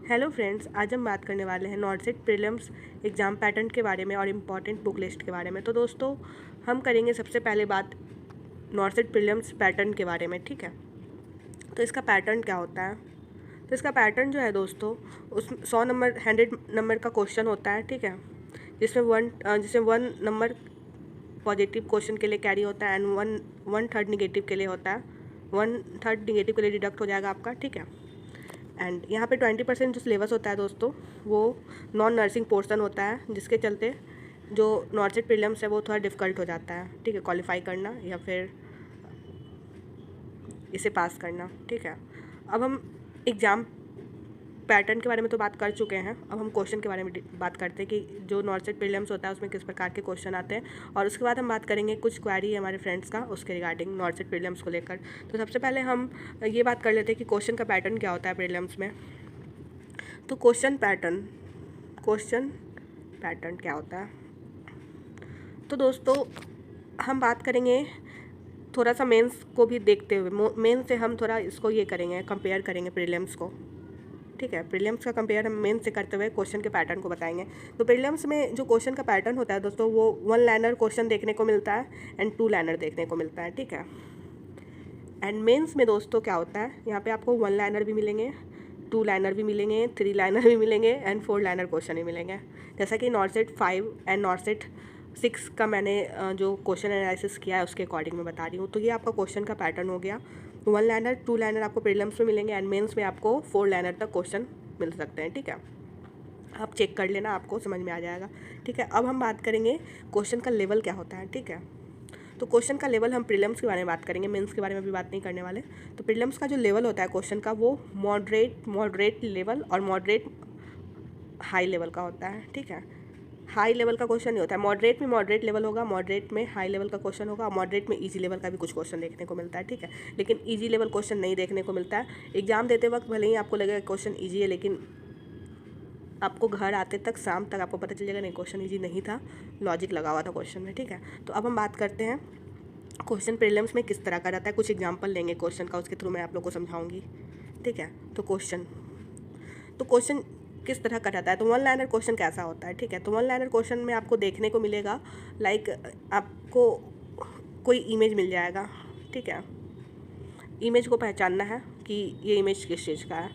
Hello friends, आज हम बात करने वाले हैं नॉर्सेट प्रीलिम्स एग्ज़ाम पैटर्न के बारे में और इम्पॉर्टेंट बुक लिस्ट के बारे में। तो दोस्तों, हम करेंगे सबसे पहले बात नॉर्सेट प्रीलिम्स पैटर्न के बारे में, ठीक है। तो इसका पैटर्न क्या होता है? तो इसका पैटर्न जो है दोस्तों, उस 100 नंबर का क्वेश्चन होता है, ठीक है, जिसमें वन नंबर पॉजिटिव क्वेश्चन के लिए कैरी होता है एंड वन थर्ड निगेटिव के लिए होता है। 1/3 निगेटिव के लिए डिडक्ट हो जाएगा आपका, ठीक है। एंड यहाँ पे 20% जो सिलेबस होता है दोस्तों, वो नॉन नर्सिंग पोर्शन होता है, जिसके चलते जो नॉर्सेट प्रीलिम्स है वो थोड़ा डिफ़िकल्ट हो जाता है, ठीक है, क्वालिफाई करना या फिर इसे पास करना, ठीक है। अब हम एग्ज़ाम पैटर्न के बारे में तो बात कर चुके हैं, अब हम क्वेश्चन के बारे में बात करते हैं कि जो नॉर्सेट प्रीलिम्स होता है उसमें किस प्रकार के क्वेश्चन आते हैं, और उसके बाद हम बात करेंगे कुछ क्वेरी है हमारे फ्रेंड्स का उसके रिगार्डिंग नॉर्सेट प्रीलिम्स को लेकर। तो सबसे पहले हम ये बात कर लेते हैं कि क्वेश्चन का पैटर्न क्या होता है प्रीलिम्स में। तो क्वेश्चन पैटर्न क्या होता है? तो दोस्तों, हम बात करेंगे थोड़ा सा मेंस को भी देखते हुए, मेंस से हम थोड़ा इसको ये करेंगे, कंपेयर करेंगे प्रीलिम्स को, ठीक है। प्रीलिम्स का कंपेयर हम मेंस से करते हुए क्वेश्चन के पैटर्न को बताएंगे। तो प्रीलिम्स में जो क्वेश्चन का पैटर्न होता है दोस्तों, वो 1 लाइनर क्वेश्चन देखने को मिलता है एंड 2 लाइनर देखने को मिलता है, ठीक है। एंड मेंस में दोस्तों क्या होता है, यहाँ पे आपको 1 लाइनर भी मिलेंगे, 2 लाइनर भी मिलेंगे, 3 लाइनर भी मिलेंगे एंड 4 लाइनर क्वेश्चन भी मिलेंगे। जैसा कि नॉर्सेट 5 एंड नॉर्सेट 6 का मैंने जो क्वेश्चन एनालिसिस किया है उसके अकॉर्डिंग मैं बता रही हूँ। तो ये आपका क्वेश्चन का पैटर्न हो गया। 1 लाइनर 2 लाइनर आपको प्रीलिम्स में मिलेंगे एंड मेंस में आपको 4 लाइनर तक क्वेश्चन मिल सकते हैं, ठीक है। आप चेक कर लेना, आपको समझ में आ जाएगा, ठीक है। अब हम बात करेंगे क्वेश्चन का लेवल क्या होता है, ठीक है। तो क्वेश्चन का लेवल हम प्रीलिम्स के बारे में बात करेंगे, मेंस के बारे में भी बात नहीं करने वाले। तो प्रीलिम्स का जो लेवल होता है क्वेश्चन का, वो मॉडरेट लेवल और मॉडरेट हाई लेवल का होता है, ठीक है। हाई लेवल का क्वेश्चन नहीं होता है, मॉडरेट में मॉडरेट लेवल होगा, मॉडरेट में हाई लेवल का क्वेश्चन होगा, मॉडरेट में इजी लेवल का भी कुछ क्वेश्चन देखने को मिलता है, ठीक है। लेकिन इजी लेवल क्वेश्चन नहीं देखने को मिलता है। एग्जाम देते वक्त भले ही आपको लगेगा क्वेश्चन ईजी है, लेकिन आपको घर आते तक शाम तक आपको पता चल जाएगा नहीं, क्वेश्चन ईजी नहीं था, लॉजिक लगा हुआ था क्वेश्चन में, ठीक है। तो अब हम बात करते हैं क्वेश्चन प्रीलिम्स में किस तरह का रहता है। कुछ एग्जांपल लेंगे क्वेश्चन का, उसके थ्रू मैं आप लोग को समझाऊंगी, ठीक है। तो क्वेश्चन किस तरह का रहता है? तो 1 लाइनर क्वेश्चन कैसा होता है, ठीक है। तो 1 लाइनर क्वेश्चन में आपको देखने को मिलेगा, लाइक आपको कोई इमेज मिल जाएगा, ठीक है। इमेज को पहचानना है कि ये इमेज किस चीज़ का है।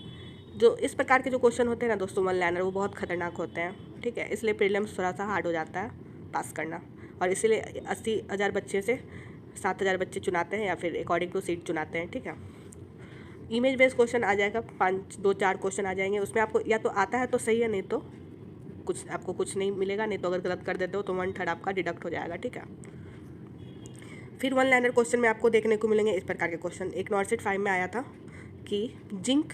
जो इस प्रकार के जो क्वेश्चन होते हैं ना दोस्तों 1 लाइनर, वो बहुत खतरनाक होते हैं, ठीक है। इसलिए प्रीलिम्स थोड़ा सा हार्ड हो जाता है पास करना, और इसीलिए 80,000 बच्चे से 7,000 बच्चे चुनाते हैं या फिर अकॉर्डिंग टू सीट चुनाते हैं, ठीक है। इमेज बेस्ड क्वेश्चन आ जाएगा, 2-4 क्वेश्चन आ जाएंगे, उसमें आपको या तो आता है तो सही है, नहीं तो आपको कुछ नहीं मिलेगा, नहीं तो अगर गलत कर देते हो तो 1/3 आपका डिडक्ट हो जाएगा, ठीक है। फिर 1 लाइनर क्वेश्चन में आपको देखने को मिलेंगे इस प्रकार के क्वेश्चन। एक नॉर्सेट 5 में आया था कि जिंक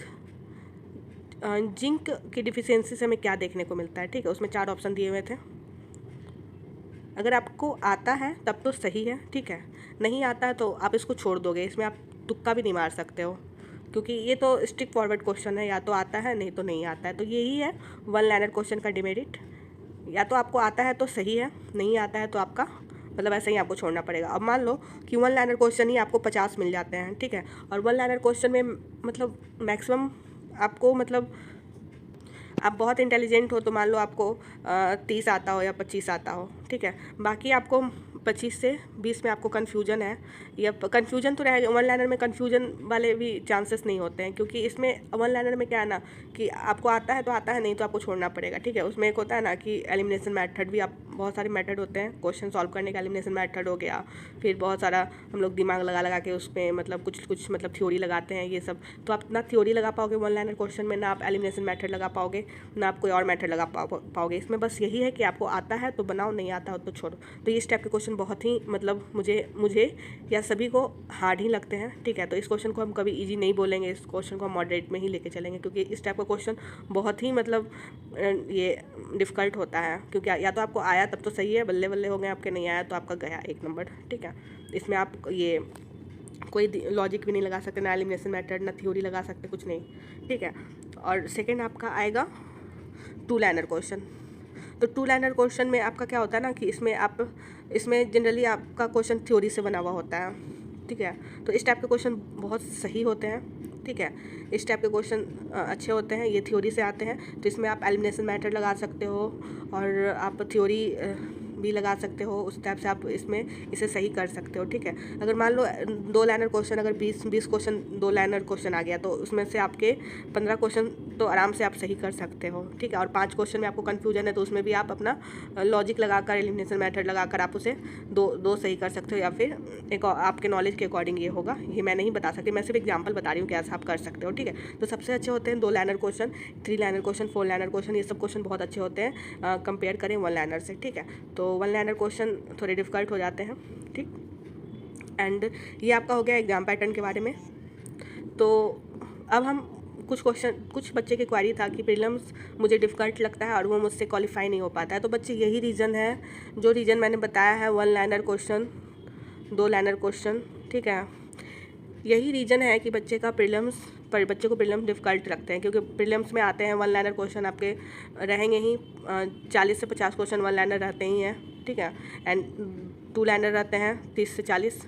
की डिफिशियंसी से हमें क्या देखने को मिलता है, ठीक है। उसमें 4 ऑप्शन दिए हुए थे। अगर आपको आता है तब तो सही है, ठीक है, नहीं आता है तो आप इसको छोड़ दोगे, इसमें आप तुक्का भी नहीं मार सकते हो, क्योंकि ये तो स्ट्रिक्ट फॉरवर्ड क्वेश्चन है, या तो आता है नहीं तो नहीं आता है। तो यही है 1 लाइनर क्वेश्चन का डिमेरिट, या तो आपको आता है तो सही है, नहीं आता है तो आपका मतलब ऐसे ही आपको छोड़ना पड़ेगा। अब मान लो कि 1 लाइनर क्वेश्चन ही आपको 50 मिल जाते हैं, ठीक है, और 1 लाइनर क्वेश्चन में मतलब मैक्सिमम आपको मतलब आप बहुत इंटेलिजेंट हो तो मान लो आपको 30 आता हो या 25 आता हो, ठीक है। बाकी आपको 25 से 20 में आपको कन्फ्यूजन है, या कन्फ्यूजन तो रहेगा। 1 लाइनर में कन्फ्यूजन वाले भी चांसेस नहीं होते हैं, क्योंकि इसमें 1 लाइनर में क्या है ना कि आपको आता है तो आता है, नहीं तो आपको छोड़ना पड़ेगा, ठीक है। उसमें एक होता है ना कि एलिमिनेशन मेथड भी, आप बहुत सारे मेथड होते हैं क्वेश्चन सॉल्व करने का। एलिमिनेशन मेथड हो गया, फिर बहुत सारा हम लोग दिमाग लगा लगा के उसमें मतलब कुछ मतलब थ्योरी लगाते हैं, ये सब। तो आप ना थ्योरी लगा पाओगे 1 लाइनर क्वेश्चन में, ना आप एलिमिनेशन मेथड लगा पाओगे, ना आप कोई और मेथड लगा पाओगे। इसमें बस यही है कि आपको आता है तो बनाओ, नहीं आता हो तो छोड़ो। तो इस टाइप के क्वेश्चन बहुत ही मतलब मुझे या सभी को हार्ड ही लगते हैं, ठीक है। तो इस क्वेश्चन को हम कभी इजी नहीं बोलेंगे, इस क्वेश्चन को हम मॉडरेट में ही लेके चलेंगे, क्योंकि इस टाइप का क्वेश्चन बहुत ही मतलब ये डिफ़िकल्ट होता है। क्योंकि या तो आपको आया तब तो सही है, बल्ले बल्ले हो गए आपके, नहीं आया तो आपका गया 1 नंबर, ठीक है। इसमें आप ये कोई लॉजिक भी नहीं लगा सकते, ना एलिमिनेशन मेथड, ना थ्योरी लगा सकते, कुछ नहीं, ठीक है। और सेकेंड आपका आएगा 2 लाइनर क्वेश्चन। तो 2 लाइनर क्वेश्चन में आपका क्या होता है ना कि इसमें जनरली आपका क्वेश्चन थ्योरी से बना हुआ होता है, ठीक है। तो इस टाइप के क्वेश्चन बहुत सही होते हैं, ठीक है। इस टाइप के क्वेश्चन अच्छे होते हैं, ये थ्योरी से आते हैं, तो इसमें आप एलिमिनेशन मेथड लगा सकते हो और आप थ्योरी भी लगा सकते हो, उस टाइप से आप इसमें इसे सही कर सकते हो, ठीक है। अगर मान लो 2 लाइनर क्वेश्चन, अगर 20 क्वेश्चन 2 लाइनर क्वेश्चन आ गया तो उसमें से आपके 15 क्वेश्चन तो आराम से आप सही कर सकते हो, ठीक है। और 5 क्वेश्चन में आपको कन्फ्यूजन है तो उसमें भी आप अपना लॉजिक लगाकर, एलिमिनेशन मेथड लगाकर आप उसे दो सही कर सकते हो, या फिर एक आपके नॉलेज के अकॉर्डिंग ये होगा, ये मैं नहीं बता सकती, मैं सिर्फ एग्जाम्पल बता रही हूँ कैसे आप कर सकते हो, ठीक है। तो सबसे अच्छे होते हैं 2 liner question, 3 liner question, 4 liner question, ये सब क्वेश्चन बहुत अच्छे होते हैं कंपेयर करें 1 लाइनर से, ठीक है। तो 1 लाइनर क्वेश्चन थोड़े डिफिकल्ट हो जाते हैं, ठीक। एंड ये आपका हो गया एग्जाम पैटर्न के बारे में। तो अब हम कुछ बच्चे की क्वारी था कि प्रीलिम्स मुझे डिफ़िकल्ट लगता है और वो मुझसे क्वालिफाई नहीं हो पाता है। तो बच्चे यही रीज़न है, जो रीज़न मैंने बताया है, 1 लाइनर क्वेश्चन, 2 लाइनर क्वेश्चन, ठीक है। यही रीज़न है कि बच्चे को प्रीलिम्स डिफ़िकल्ट लगते हैं, क्योंकि प्रीलिम्स में आते हैं 1 लाइनर क्वेश्चन आपके रहेंगे ही, 40 से 50 क्वेश्चन 1 लाइनर रहते ही हैं, ठीक है। एंड 2 लाइनर रहते हैं 30 से 40,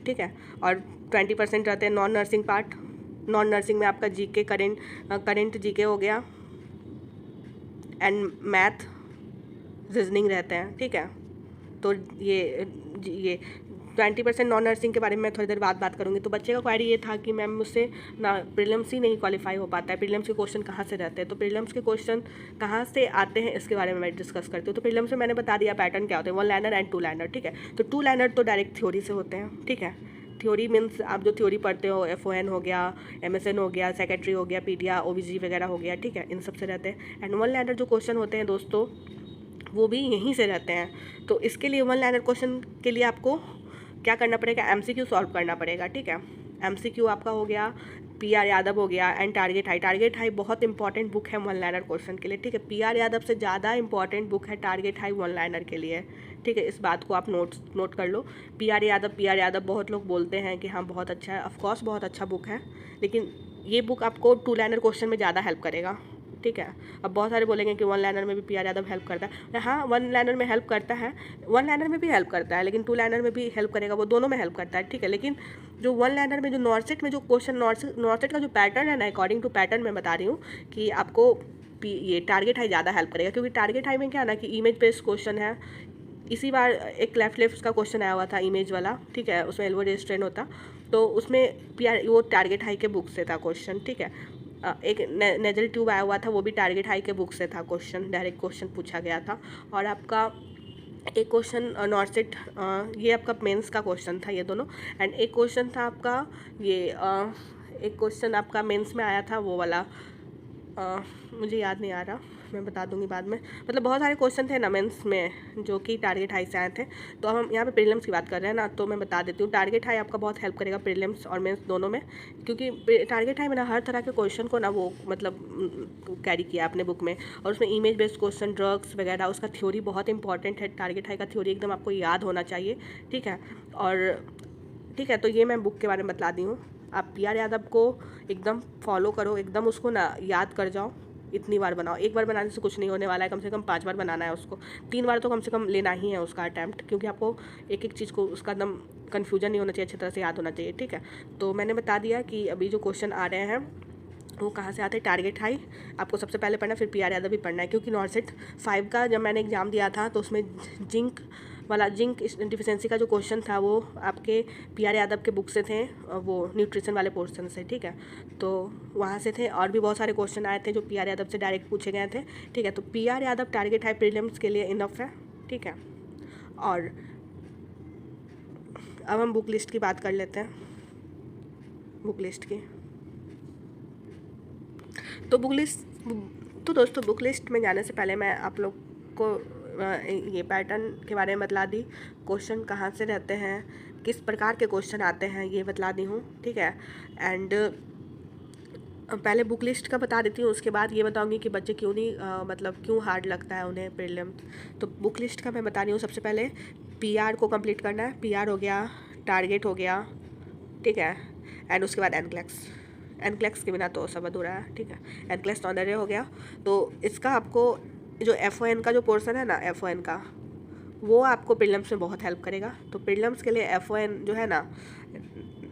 ठीक है। और 20% रहते हैं non nursing part. Non nursing में आपका जीके, करंट जीके हो गया, एंड मैथ, रीजनिंग रहते हैं, ठीक है। तो ये 20% नॉन नर्सिंग के बारे में मैं थोड़ी देर बाद बात करूँगी। तो बच्चे का क्वेरी ये था कि मैम मुझसे ना प्रीलिम्स ही नहीं क्वालिफाई हो पाता है, प्रीलिम्स के क्वेश्चन कहाँ से रहते हैं, तो प्रीलिम्स के क्वेश्चन कहाँ से आते हैं इसके बारे में मैं डिस्कस करती हूँ। तो प्रीलिम्स में मैंने बता दिया पैटर्न क्या होते हैं, 1 लाइनर एंड 2 लाइनर, ठीक है। तो 2 लाइनर तो डायरेक्ट थ्योरी से होते हैं, ठीक है। थ्योरी मीन्स आप जो थ्योरी पढ़ते हो, FON हो गया, MSN हो गया, सेक्रेटरी हो गया, पीडिया, OBG वगैरह हो गया, ठीक है, इन सब से रहते हैं। एंड 1 लाइनर जो क्वेश्चन होते हैं दोस्तों, वो भी यहीं से रहते हैं। तो इसके लिए 1 लाइनर क्वेश्चन के लिए आपको क्या करना पड़ेगा, MCQ सॉल्व करना पड़ेगा, ठीक है। MCQ आपका हो गया, PR यादव हो गया, एंड टारगेट हाई बहुत इंपॉर्टेंट बुक है 1 लाइनर क्वेश्चन के लिए, ठीक है। PR यादव से ज़्यादा इंपॉर्टेंट बुक है टारगेट हाई 1 लाइनर के लिए, ठीक है। इस बात को आप नोट कर लो। PR यादव बहुत लोग बोलते हैं कि हाँ बहुत अच्छा है, ऑफकोर्स बहुत अच्छा बुक है, लेकिन ये बुक आपको 2 लाइनर क्वेश्चन में ज़्यादा हेल्प करेगा, ठीक है। अब बहुत सारे बोलेंगे कि 1 लाइनर में भी PR यादव हेल्प करता है, हाँ 1 लाइनर में हेल्प करता है, 1 लाइनर में भी हेल्प करता है, लेकिन 2 लाइनर में भी हेल्प करेगा, वो दोनों में हेल्प करता है, ठीक है। लेकिन जो 1 लाइनर में जो नॉर्सेट में जो क्वेश्चन, नॉर्सेट का जो पैटर्न है ना, अकॉर्डिंग टू पैटर्न मैं बता रही हूँ कि आपको ये टारगेट हाई ज़्यादा हेल्प करेगा, क्योंकि टारगेट हाई में क्या ना कि इमेज बेस्ड क्वेश्चन है। इसी बार एक लेफ्ट का क्वेश्चन आया हुआ था इमेज वाला, ठीक है, उसमें एल्बो रेस्ट्रेन होता, तो उसमें वो टारगेट हाई के बुक से था क्वेश्चन, ठीक है। एक नेजल ट्यूब आया हुआ था, वो भी टारगेट हाई के बुक से था क्वेश्चन, डायरेक्ट क्वेश्चन पूछा गया था। और आपका एक क्वेश्चन नॉर्सेट, ये आपका मेंस का क्वेश्चन था ये दोनों, एंड एक क्वेश्चन था आपका ये एक क्वेश्चन आपका मेंस में आया था वो वाला, मुझे याद नहीं आ रहा, मैं बता दूंगी बाद में। मतलब बहुत सारे क्वेश्चन थे ना मेंस में जो कि टारगेट हाई से आए थे। तो हम यहाँ पे प्रीलिम्स की बात कर रहे हैं ना, तो मैं बता देती हूँ टारगेट हाई आपका बहुत हेल्प करेगा प्रीलिम्स और मेंस दोनों में, क्योंकि टारगेट हाई में ना हर तरह के क्वेश्चन को ना वो मतलब कैरी किया अपने बुक में, और उसमें इमेज बेस्ड क्वेश्चन, ड्रग्स वगैरह, उसका थ्योरी बहुत इंपॉर्टेंट है। टारगेट हाई का थ्योरी एकदम आपको याद होना चाहिए, ठीक है। और ठीक है, तो ये मैं बुक के बारे में बता दी हूँ। आप PR यादव को एकदम फॉलो करो, एकदम उसको ना याद कर जाओ, इतनी बार बनाओ। एक बार बनाने से कुछ नहीं होने वाला है, कम से कम 5 बार बनाना है उसको, 3 बार तो कम से कम लेना ही है उसका अटैम्प्ट, क्योंकि आपको एक एक चीज़ को उसका एकदम कन्फ्यूजन नहीं होना चाहिए, अच्छी तरह से याद होना चाहिए, ठीक है। तो मैंने बता दिया कि अभी जो क्वेश्चन आ रहे हैं वो कहाँ से आते हैं, टारगेट हाई आपको सबसे पहले पढ़ना है, फिर PR यादव भी पढ़ना है, क्योंकि नॉर्सेट 5 का जब मैंने एग्ज़ाम दिया था तो उसमें जिंक डिफिशेंसी का जो क्वेश्चन था वो आपके PR यादव के बुक से थे, वो न्यूट्रिशन वाले पोर्शन से, ठीक है। तो वहाँ से थे, और भी बहुत सारे क्वेश्चन आए थे जो PR यादव से डायरेक्ट पूछे गए थे, ठीक है। तो PR Yadav target high prelims के लिए इनफ है, ठीक है। और अब हम बुक लिस्ट की बात कर लेते हैं, बुक लिस्ट की। तो दोस्तों बुक लिस्ट में जाने से पहले मैं आप लोग को ये पैटर्न के बारे में बतला दी, क्वेश्चन कहाँ से रहते हैं, किस प्रकार के क्वेश्चन आते हैं ये बतला दी हूँ, ठीक है। एंड पहले बुक लिस्ट का बता देती हूँ, उसके बाद ये बताऊँगी कि बच्चे क्यों नहीं मतलब क्यों हार्ड लगता है उन्हें प्रीलिम्स। तो बुक लिस्ट का मैं बता रही हूँ। सबसे पहले PR को कंप्लीट करना है, PR हो गया, टारगेट हो गया, ठीक है। एंड उसके बाद एनक्लेक्स के बिना तो सब अधूरा है, ठीक है। एनक्लेक्स सौंदर्य हो गया। तो इसका आपको जो FON का जो पोर्शन है ना, FON का, वो आपको प्रीलिम्स में बहुत हेल्प करेगा। तो प्रीलिम्स के लिए FON जो है ना,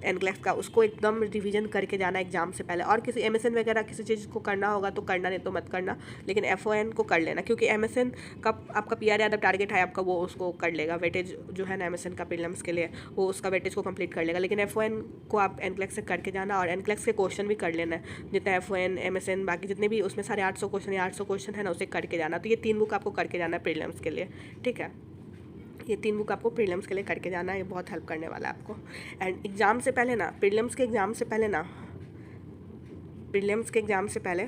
एनक्लेक्स का, उसको एकदम रिवीजन करके जाना एग्जाम से पहले। और किसी MSN वगैरह किसी चीज़ को करना होगा तो करना, नहीं तो मत करना, लेकिन FON को कर लेना, क्योंकि MSN का आपका PR यादव टारगेट है आपका, वो उसको कर लेगा, वेटेज जो है ना MSN का प्रीलिम्स के लिए, वो उसका वेटेज को कंप्लीट कर लेगा। लेकिन FON को आप एनक्लेक्स से करके जाना, और एनक्लेक्स के क्वेश्चन भी कर लेना है, जितना FON MSN बाकी जितने भी उसमें सारे 800 क्वेश्चन या 800 क्वेश्चन है ना, उसे करके जाना। तो ये 3 बुक आपको करके जाना है प्रीलिम्स के लिए, ठीक है। ये 3 बुक आपको प्रीलिम्स के लिए करके जाना है, ये बहुत हेल्प करने वाला है आपको। एंड एग्ज़ाम से पहले ना, प्रीलिम्स के एग्ज़ाम से पहले ना, प्रीलिम्स के एग्ज़ाम से पहले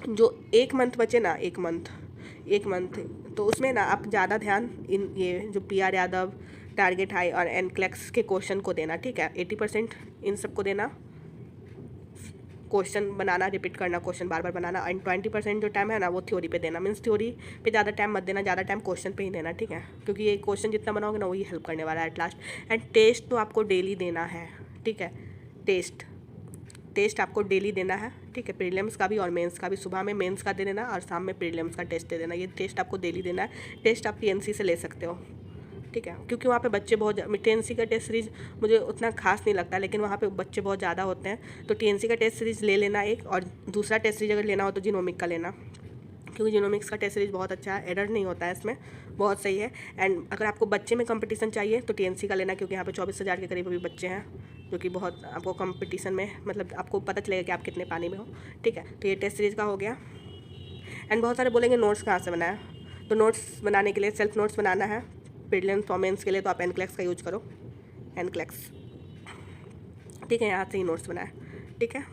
जो 1 मंथ बचे ना, 1 मंथ, तो उसमें ना आप ज़्यादा ध्यान इन ये जो PR यादव, टारगेट हाई और एनक्लेक्स के क्वेश्चन को देना, ठीक है। 80% इन सबको देना, क्वेश्चन बनाना, रिपीट करना, question bar bar banana, and 20% जो टाइम है ना वो थ्योरी पे देना। मीन्स थ्योरी पे ज़्यादा टाइम मत देना, ज़्यादा टाइम क्वेश्चन पे ही देना, ठीक है, क्योंकि ये क्वेश्चन जितना बनाओगे ना वही हेल्प करने वाला है एट लास्ट। एंड टेस्ट तो आपको डेली देना है, ठीक है। टेस्ट आपको डेली देना है, ठीक है। प्रीलिम्स का भी और मेंस का भी, सुबह में मेंस का दे देना और शाम में प्रीलिम्स का टेस्ट दे देना। ये टेस्ट आपको डेली देना है। टेस्ट आप TNC से ले सकते हो, ठीक है, क्योंकि वहाँ पे बच्चे बहुत, TNC का टेस्ट सीरीज़ मुझे उतना खास नहीं लगता, लेकिन वहाँ पे बच्चे बहुत ज़्यादा होते हैं, तो TNC का टेस्ट सीरीज़ ले लेना एक, और दूसरा टेस्ट सीरीज अगर लेना हो तो जीनोमिक का लेना, क्योंकि जीनोमिक्स का टेस्ट सीरीज बहुत अच्छा है, एरर नहीं होता है इसमें, बहुत सही है। एंड अगर आपको बच्चे में कंपटीशन चाहिए तो TNC का लेना, क्योंकि यहाँ पे 24,000 के करीब अभी बच्चे हैं, जो कि बहुत आपको कंपटीशन में, मतलब आपको पता चलेगा कि आप कितने पानी में हो, ठीक है। तो ये टेस्ट सीरीज़ का हो गया। एंड बहुत सारे बोलेंगे नोट्स कहाँ से बनाया, तो नोट्स बनाने के लिए सेल्फ नोट्स बनाना है प्रीलिम्स और मेंस के लिए, तो आप एनक्लेक्स का यूज करो, एनक्लेक्स, ठीक है, यहाँ से ही नोट्स बनाए, ठीक है।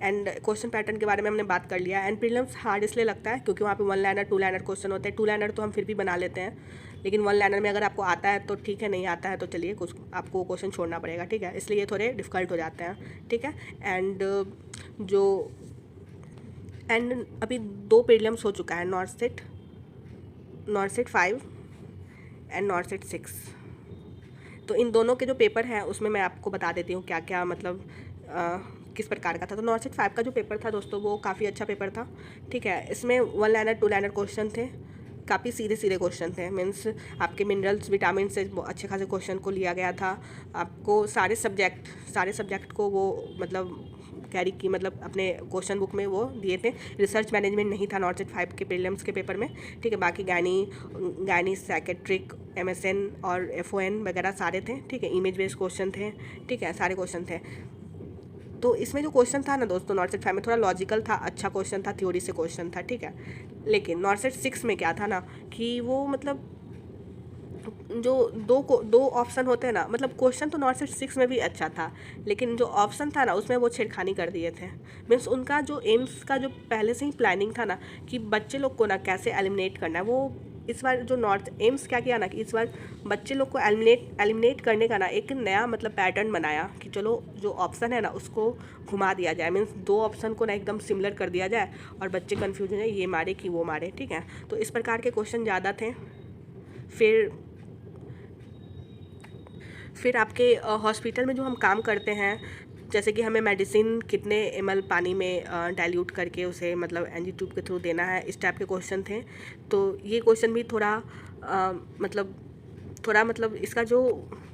एंड क्वेश्चन पैटर्न के बारे में हमने बात कर लिया। एंड प्रीलिम्स हार्ड इसलिए लगता है क्योंकि वहाँ पे 1 लाइनर 2 लाइनर क्वेश्चन होते हैं। 2 लाइनर तो हम फिर भी बना लेते हैं, लेकिन 1 लाइनर में अगर आपको आता है तो ठीक है, नहीं आता है तो चलिए कुछ आपको क्वेश्चन छोड़ना पड़ेगा, ठीक है, इसलिए ये थोड़े डिफ़िकल्ट हो जाते हैं, ठीक है। एंड अभी 2 प्रीलिम्स हो चुका है, north set 5 and north set 6। तो इन दोनों के जो पेपर हैं उसमें मैं आपको बता देती हूँ क्या क्या, मतलब किस प्रकार का था। तो नॉर्थ सेट 5 का जो पेपर था दोस्तों, वो काफ़ी अच्छा पेपर था, ठीक है। इसमें 1 लाइनर 2 लाइनर क्वेश्चन थे, काफ़ी सीधे क्वेश्चन थे। मीन्स आपके मिनरल्स विटामिन से अच्छे खासे क्वेश्चन को लिया गया था। आपको सारे सब्जेक्ट को वो मतलब कैरी की, मतलब अपने क्वेश्चन बुक में वो दिए थे। रिसर्च मैनेजमेंट नहीं था नॉर्थ सेट 5 के प्रीलिम्स के पेपर में, ठीक है। बाकी गायनी साइकेट्रिक MSN और FON वगैरह सारे थे, ठीक है। इमेज बेस्ड क्वेश्चन थे, ठीक है, सारे क्वेश्चन थे। तो इसमें जो क्वेश्चन था ना दोस्तों, नॉर्थ सेट 5 में थोड़ा लॉजिकल था, अच्छा क्वेश्चन था, थ्योरी से क्वेश्चन था, ठीक है। लेकिन नॉर्थ सेट 6 में क्या था ना कि वो मतलब जो दो ऑप्शन होते हैं ना, मतलब क्वेश्चन तो नॉर्थ सेट 6 में भी अच्छा था, लेकिन जो ऑप्शन था ना उसमें वो छेड़खानी कर दिए थे। मीन्स उनका जो एम्स का जो पहले से ही प्लानिंग था ना कि बच्चे लोग को ना कैसे एलिमिनेट करना है, वो इस बार जो नॉर्थ एम्स क्या किया ना कि इस बार बच्चे लोग को एलिमिनेट करने का ना एक नया मतलब पैटर्न बनाया कि चलो जो ऑप्शन है ना उसको घुमा दिया जाए। मीन्स 2 ऑप्शन को ना एकदम सिमिलर कर दिया जाए और बच्चे कन्फ्यूज हो जाए, ये मारे कि वो मारे, ठीक है। तो इस प्रकार के क्वेश्चन ज़्यादा थे। फिर आपके हॉस्पिटल में जो हम काम करते हैं, जैसे कि हमें मेडिसिन कितने ml पानी में डाइल्यूट करके उसे मतलब NG ट्यूब के थ्रू देना है, इस टाइप के क्वेश्चन थे। तो ये क्वेश्चन भी थोड़ा मतलब इसका जो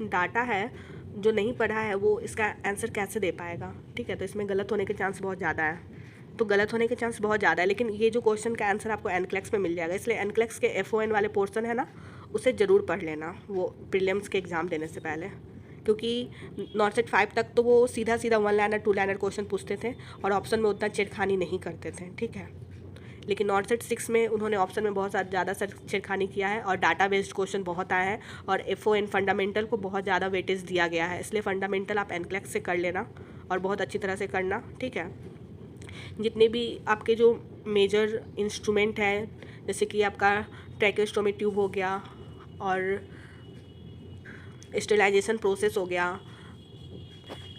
डाटा है, जो नहीं पढ़ा है वो इसका आंसर कैसे दे पाएगा, ठीक है। तो इसमें गलत होने के चांस बहुत ज़्यादा है, लेकिन ये जो क्वेश्चन का आंसर आपको एनक्लेक्स में मिल जाएगा, इसलिए एनक्लेक्स के FON वाले पोर्शन है ना उसे ज़रूर पढ़ लेना वो प्रीलिम्स के एग्ज़ाम देने से पहले, क्योंकि नॉर्थ सेट 5 तक तो वो सीधा 1 लाइनर 2 लाइनर क्वेश्चन पूछते थे और ऑप्शन में उतना छेड़खानी नहीं करते थे, ठीक है। लेकिन नॉर्थ सेट 6 में उन्होंने ऑप्शन में बहुत ज़्यादा छेड़खानी किया है और डाटा बेस्ड क्वेश्चन बहुत आया है और FON फंडामेंटल को बहुत ज़्यादा वेटेज दिया गया है, इसलिए फंडामेंटल आप एनक्लेक्स से कर लेना और बहुत अच्छी तरह से करना, ठीक है। जितने भी आपके जो मेजर इंस्ट्रूमेंट हैं, जैसे कि आपका ट्रैकेस्टोमी ट्यूब हो गया और स्टेलाइजेशन प्रोसेस हो गया,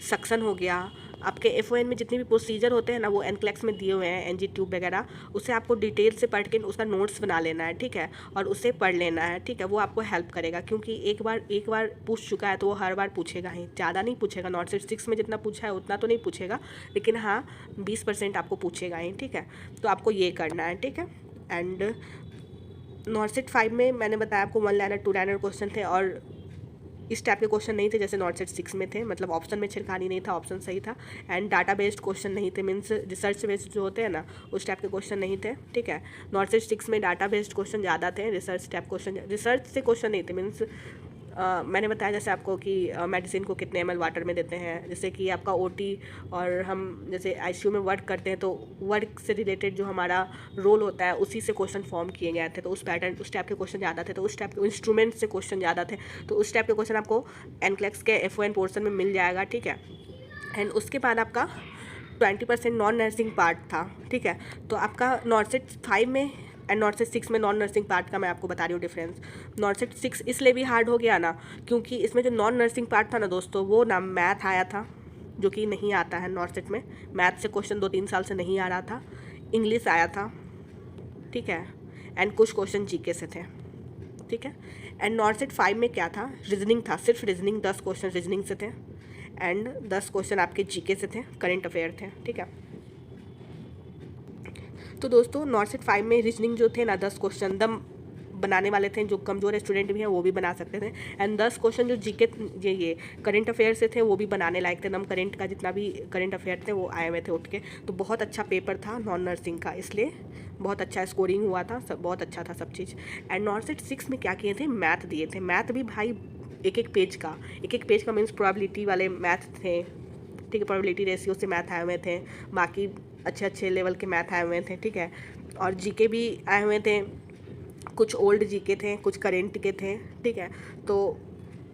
सक्शन हो गया, आपके FON में जितने भी प्रोसीजर होते हैं ना वो एनक्लेक्स में दिए हुए हैं, NG ट्यूब वगैरह, उसे आपको डिटेल से पढ़ के उसका नोट्स बना लेना है, ठीक है, और उसे पढ़ लेना है, ठीक है। वो आपको हेल्प करेगा, क्योंकि एक बार पूछ चुका है तो वो हर बार पूछेगा ही, ज़्यादा नहीं पूछेगा। नॉर्थ सेट 6 में जितना पूछा है उतना तो नहीं पूछेगा, लेकिन हाँ 20% आपको पूछेगा ही, ठीक है। तो आपको ये करना है, ठीक है। एंड नॉर्थ सेट 5 में मैंने बताया आपको 1 लाइनर 2 लाइनर क्वेश्चन थे और इस टाइप के क्वेश्चन नहीं थे जैसे नॉट सेट 6 में थे, मतलब ऑप्शन में छिड़खानी नहीं था, ऑप्शन सही था। एंड डाटा बेस्ड क्वेश्चन नहीं थे, मीन्स रिसर्च बेस्ड जो होते हैं ना, उस टाइप के क्वेश्चन नहीं थे, ठीक है। नॉट सेट 6 में डाटा बेस्ड क्वेश्चन ज़्यादा थे, रिसर्च टाइप क्वेश्चन, रिसर्च से क्वेश्चन नहीं थे। मीन्स मैंने बताया जैसे आपको कि मेडिसिन को कितने ml वाटर में देते हैं, जैसे कि आपका ओटी, और हम जैसे आईसीयू में वर्क करते हैं तो वर्क से रिलेटेड जो हमारा रोल होता है उसी से क्वेश्चन फॉर्म किए गए थे, तो उस पैटर्न उस टाइप के क्वेश्चन ज़्यादा थे, तो उस टाइप के इंस्ट्रूमेंट से क्वेश्चन ज़्यादा थे, तो उस टाइप के क्वेश्चन आपको एनक्लेक्स के FON पोर्सन में मिल जाएगा, ठीक है। एंड उसके बाद आपका 20% नॉन नर्सिंग पार्ट था, ठीक है। तो आपका नॉट सेट 5 में एंड नॉट सेट 6 में नॉन नर्सिंग पार्ट का मैं आपको बता रही हूँ डिफरेंस। नॉट सेट 6 इसलिए भी हार्ड हो गया ना, क्योंकि इसमें जो नॉन नर्सिंग पार्ट था ना दोस्तों, वो ना मैथ आया था, जो कि नहीं आता है नॉट सेट में। मैथ से क्वेश्चन 2-3 साल से नहीं आ रहा था। इंग्लिश आया था, ठीक है, एंड कुछ क्वेश्चन जीके से थे, ठीक है। एंड नॉट सेट 5 में क्या था, रीजनिंग था, सिर्फ रीजनिंग, 10 क्वेश्चन रीजनिंग से थे एंड 10 क्वेश्चन आपके जीके से थे, करंट अफेयर थे, ठीक है। तो दोस्तों नॉट सेट 5 में रीजनिंग जो थे ना, 10 क्वेश्चन दम बनाने वाले थे, जो कमज़ोर स्टूडेंट भी हैं वो भी बना सकते थे। एंड 10 क्वेश्चन जो जीके ये करंट अफेयर से थे वो भी बनाने लायक थे, दम करंट का जितना भी करंट अफेयर थे वो आए हुए थे उठ के। तो बहुत अच्छा पेपर था नॉन नर्सिंग का, इसलिए बहुत अच्छा स्कोरिंग हुआ था, सब बहुत अच्छा था सब चीज़। एंड नॉट सेट 6 में क्या किए थे, मैथ दिए थे। मैथ भी भाई एक एक पेज का मीन्स प्रोबेबिलिटी वाले मैथ थे, ठीक है। प्रोबेबिलिटी रेशियो से मैथ आए हुए थे, बाकी अच्छे लेवल के मैथ आए हुए थे, ठीक है। और जीके भी आए हुए थे, कुछ ओल्ड जीके थे, कुछ करेंट के थे, ठीक है। तो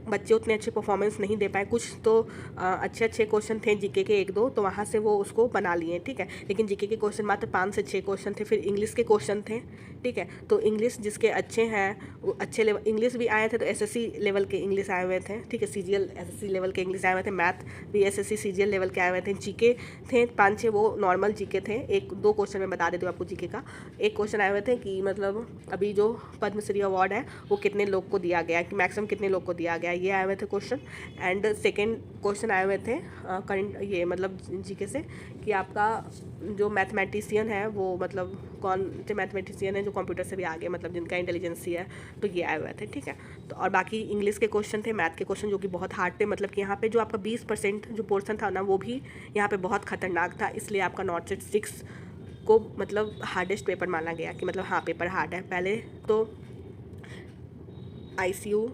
बच्चे उतने अच्छे परफॉर्मेंस नहीं दे पाए, कुछ तो अच्छे क्वेश्चन थे जीके के 1-2, तो वहाँ से वो उसको बना लिए, ठीक है। लेकिन जीके के क्वेश्चन मात्र 5 से 6 क्वेश्चन थे। फिर इंग्लिश के क्वेश्चन थे, ठीक है। तो इंग्लिश जिसके अच्छे हैं वो अच्छे लेवल इंग्लिश भी आए थे, तो SSC लेवल के इंग्लिश आए हुए थे, ठीक है। CGL SSC लेवल के इंग्लिश आए हुए थे। मैथ भी SSC CGL लेवल के आए हुए थे। जीके थे 5-6, वो नॉर्मल जीके थे। 1-2 क्वेश्चन मैं बता देती हूँ आपको जीके का। एक क्वेश्चन आए हुए थे कि मतलब अभी जो पद्मश्री अवार्ड है वो कितने लोग को दिया गया है, कि मैक्सिमम कितने लोग को दिया गया है, ये आए हुए थे क्वेश्चन। एंड सेकेंड क्वेश्चन आए हुए थे करंट ये मतलब जीके से, कि आपका जो मैथमेटिशियन है वो मतलब कौन से मैथमेटिशियन है जो कंप्यूटर से भी आगे, मतलब जिनका इंटेलिजेंसी है, तो ये आए हुए थे, ठीक है। तो और बाकी इंग्लिश के क्वेश्चन थे, मैथ के क्वेश्चन जो कि बहुत हार्ड थे, मतलब कि यहाँ पे जो आपका 20% जो पोर्सन था ना वो भी यहाँ पे बहुत खतरनाक था, इसलिए आपका नॉट सेट 6 को मतलब हार्डेस्ट पेपर माना गया, कि मतलब हाँ पेपर हार्ड है। पहले तो ICU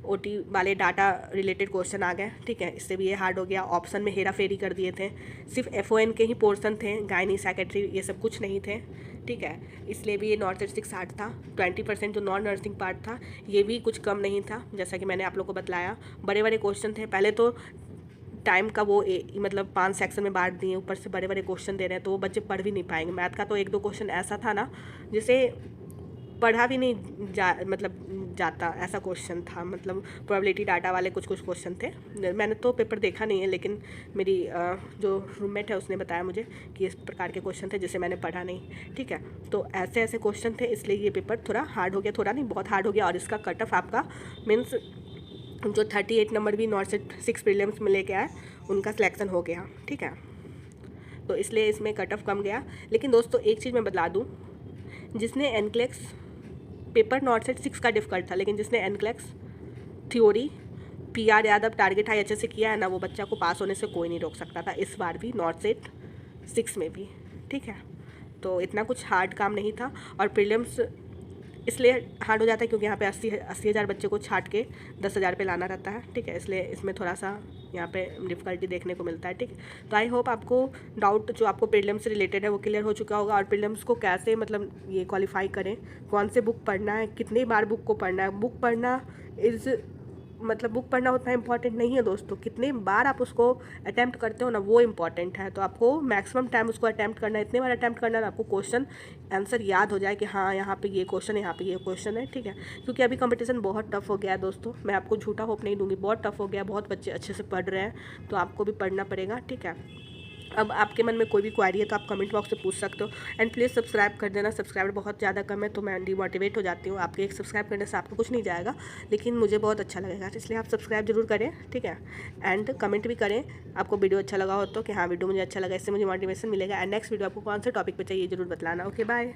OT वाले डाटा रिलेटेड क्वेश्चन आ गए, ठीक है, इससे भी ये हार्ड हो गया। ऑप्शन में हेरा फेरी कर दिए थे, सिर्फ FON के ही पोर्शन थे, गायनी सेक्रेटरी ये सब कुछ नहीं थे, ठीक है। इसलिए भी ये नॉट सेट 6 हार्ड था। 20% जो नॉन नर्सिंग पार्ट था ये भी कुछ कम नहीं था, जैसा कि मैंने आप लोग को बतलाया। बड़े क्वेश्चन थे, पहले तो टाइम का वो मतलब 5 सेक्शन में बांट दिए, ऊपर से बड़े क्वेश्चन दे रहे हैं, तो वो बच्चे पढ़ भी नहीं पाएंगे। मैथ का तो 1-2 क्वेश्चन ऐसा था ना जिसे पढ़ा भी नहीं जाता, ऐसा क्वेश्चन था। मतलब प्रोबेबिलिटी डाटा वाले कुछ क्वेश्चन थे। मैंने तो पेपर देखा नहीं है, लेकिन मेरी जो रूममेट है उसने बताया मुझे कि इस प्रकार के क्वेश्चन थे जिसे मैंने पढ़ा नहीं, ठीक है। तो ऐसे क्वेश्चन थे, इसलिए ये पेपर थोड़ा हार्ड हो गया, थोड़ा नहीं बहुत हार्ड हो गया। और इसका कट ऑफ आपका मीन्स जो 38 नंबर भी नॉट सेट 6 प्रीलिम्स में लेके आए उनका सिलेक्शन हो गया, ठीक है। तो इसलिए इसमें कट ऑफ कम गया। लेकिन दोस्तों एक चीज़ मैं बता दूँ, जिसने एनक्लेक्स पेपर नॉट सेट 6 का डिफ़िकल्ट था, लेकिन जिसने NCLEX theory PR Yadav target high अच्छे से किया है ना, वो बच्चा को पास होने से कोई नहीं रोक सकता था, इस बार भी नॉट सेट 6 में भी, ठीक है। तो इतना कुछ हार्ड काम नहीं था। और प्रीलिम्स इसलिए हार्ड हो जाता है क्योंकि यहाँ पे 80,000 बच्चे को छाट के 10,000 पे लाना रहता है, ठीक है। इसलिए इसमें थोड़ा सा यहाँ पे डिफ़िकल्टी देखने को मिलता है, ठीक है। तो आई होप आपको डाउट जो आपको प्रीलिम्स से रिलेटेड है वो क्लियर हो चुका होगा। और प्रीलिम्स को कैसे मतलब ये क्वालिफाई करें, कौन से बुक पढ़ना है, कितनी बार बुक को पढ़ना है। बुक पढ़ना बुक पढ़ना उतना इंपॉर्टेंट नहीं है दोस्तों, कितने बार आप उसको अटैम्प्ट करते हो ना वो इंपॉर्टेंट है। तो आपको मैक्सिमम टाइम उसको अटैम्प्ट करना है, इतने बार अटैम्प्ट करना है आपको क्वेश्चन आंसर याद हो जाए कि हाँ यहाँ पे ये क्वेश्चन है, यहाँ पे ये क्वेश्चन है, ठीक है। क्योंकि अभी कंपटीशन बहुत टफ हो गया है दोस्तों, मैं आपको झूठा होप नहीं दूंगी, बहुत टफ हो गया, बहुत बच्चे अच्छे से पढ़ रहे हैं, तो आपको भी पढ़ना पड़ेगा, ठीक है। अब आपके मन में कोई भी क्वेरी है तो आप कमेंट बॉक्स से पूछ सकते हो। एंड प्लीज़ सब्सक्राइब कर देना, सब्सक्राइबर बहुत ज़्यादा कम है तो मैं डिमोटिवेट हो जाती हूँ। आपके एक सब्सक्राइब करने से आपको कुछ नहीं जाएगा, लेकिन मुझे बहुत अच्छा लगेगा, इसलिए आप सब्सक्राइब जरूर करें, ठीक है। एंड कमेंट भी करें आपको वीडियो अच्छा लगा हो तो, कि हाँ वीडियो मुझे अच्छा लगा, इससे मुझे मोटिवेशन मिलेगा। एंड नेक्स्ट वीडियो आपको कौन से टॉपिक पर चाहिए जरूर बतलाना। Okay bye.